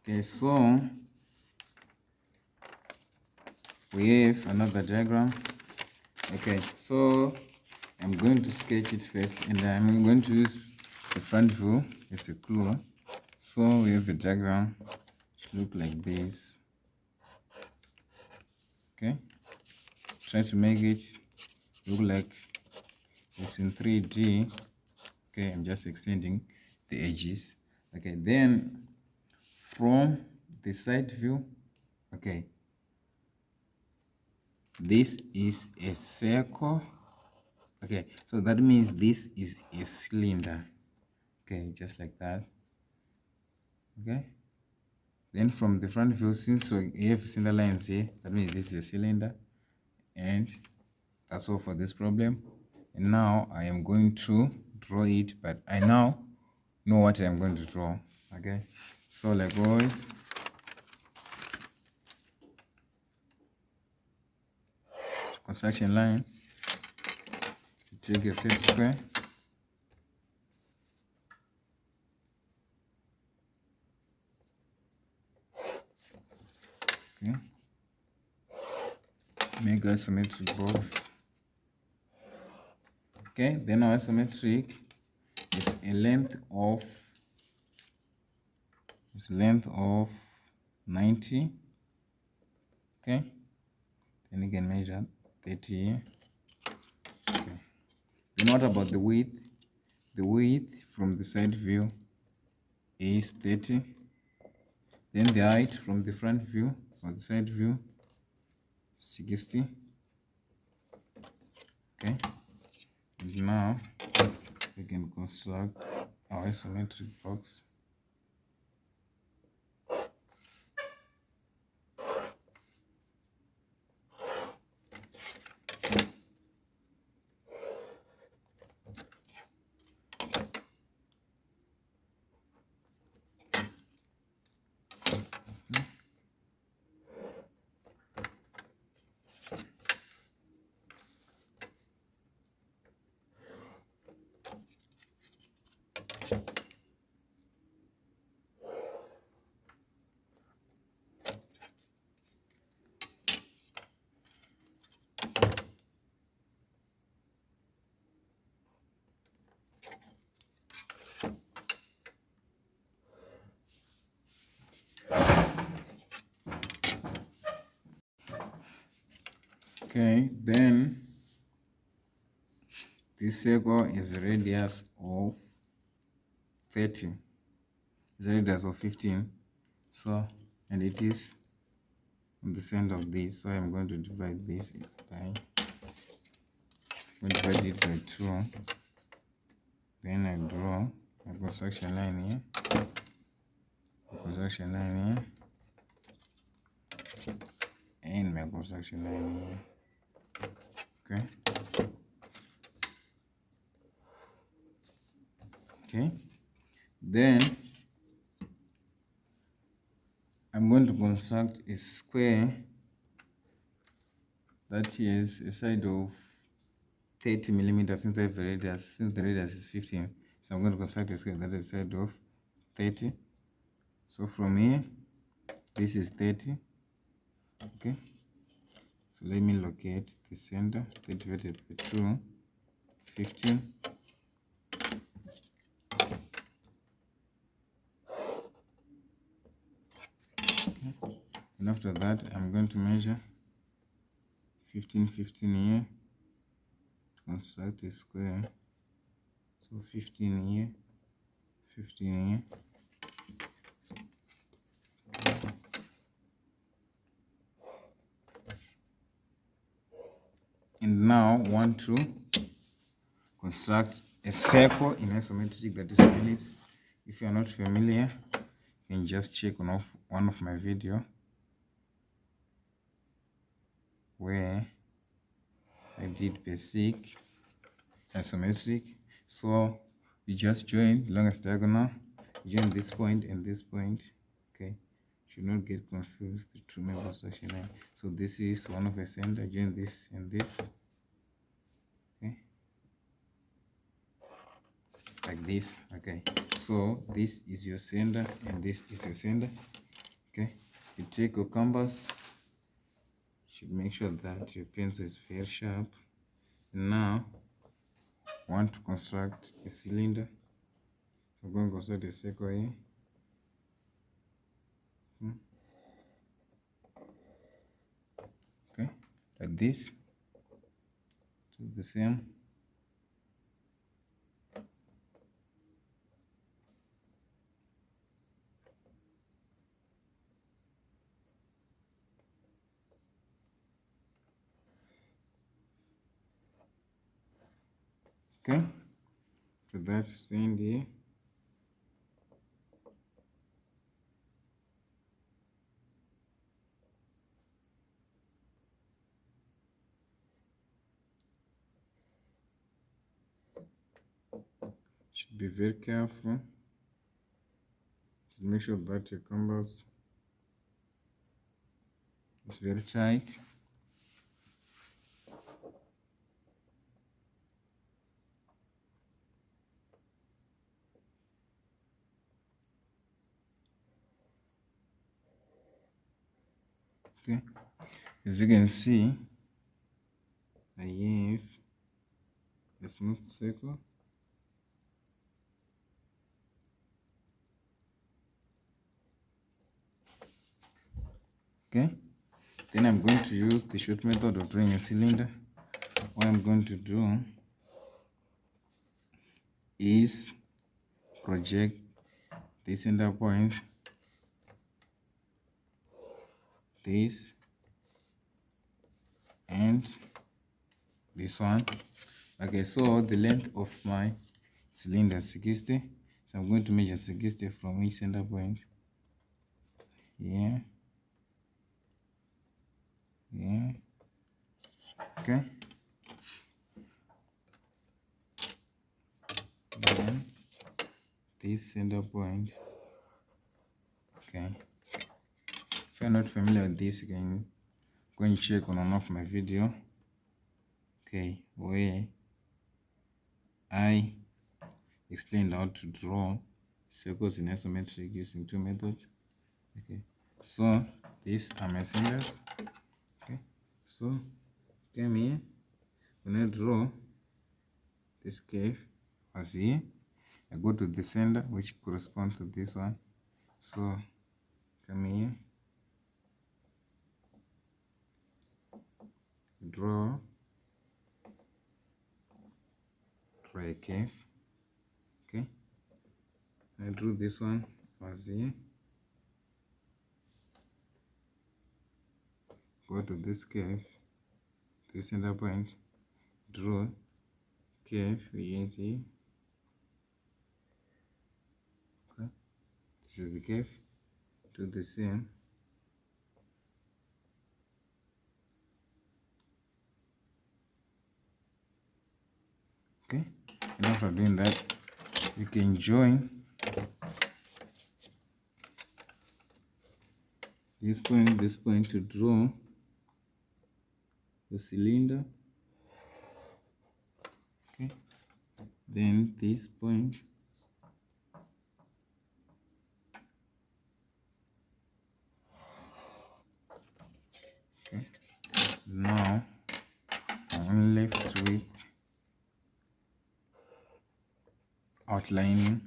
Okay, so we have another diagram. Okay, so I'm going to sketch it first, and I'm going to use the front view as a clue. So we have a diagram which look like this. Okay, try to make it look like it's in 3D. Okay, I'm just extending the edges. Okay, then from the side view, okay, this is a circle. Okay, so that means this is a cylinder. Okay, just like that. Okay, then from the front view, since we have cylinder lines here, that means this is a cylinder. And that's all for this problem. And now I am going to draw it, but I now know what I'm going to draw. Okay, so like always, construction line, take a set square. Okay, make isometric box. Okay, then our isometric is a length of 90. Okay, then you can measure 30 here. Okay, then what about the width? The width from the side view is 30. Then the height from the front view or the side view, 60. Okay, and now we can construct our isometric box. Okay, then this circle is a radius of 30. It's a radius of 15. So, and it is on the center of this. So I'm going to divide this by, divide it by 2. Then I draw a construction line here. Construction line here. And my construction line here. Okay. Okay. Then I'm going to construct a square that has a side of 30 millimeters since I have a radius, since the radius is 15. So I'm going to construct a square that is a side of 30. So from here, this is 30. Okay. So let me locate the center. 30 divided by 2, 15. Okay. And after that, I'm going to measure 15, 15 here to construct a square. So 15 here, 15 here. And now want to construct a circle in isometric, that is an ellipse. If you are not familiar, you can just check on one of my video where I did basic isometric. So you just join the longest diagonal, join this point and this point. Okay, should not get confused the two main construction line. So this is one of the center, join this and this. Okay, like this. Okay, so this is your center and this is your center. Okay, you take your canvas, should make sure that your pencil is very sharp. And now I want to construct a cylinder, so I'm going to construct a circle here. Okay, like this. Do the same. Okay, so that's the end here. Should be very careful. Make sure that your canvas is very tight. Okay, as you can see, I have a smooth circle. Okay, then I'm going to use the short method of drawing a cylinder. What I'm going to do is project the center point, this, and this one. Okay, so the length of my cylinder is 60, so I'm going to measure 60 from each center point. Here, here. Okay, then this center point. Okay, if you're not familiar with this, you can go and check on one of my video, okay, where I explained how to draw circles in isometric using two methods. Okay, so these are my cylinders. Okay, so come here. When I draw this curve as here, I go to the center which corresponds to this one. So come here, draw a curve. Okay, I drew this one as here. Go to this curve, this center point, draw curve here. Okay, this is the curve. Do the same. Okay, and after doing that, you can join this point to draw the cylinder. Okay, then this point, okay, now I'm left with outlining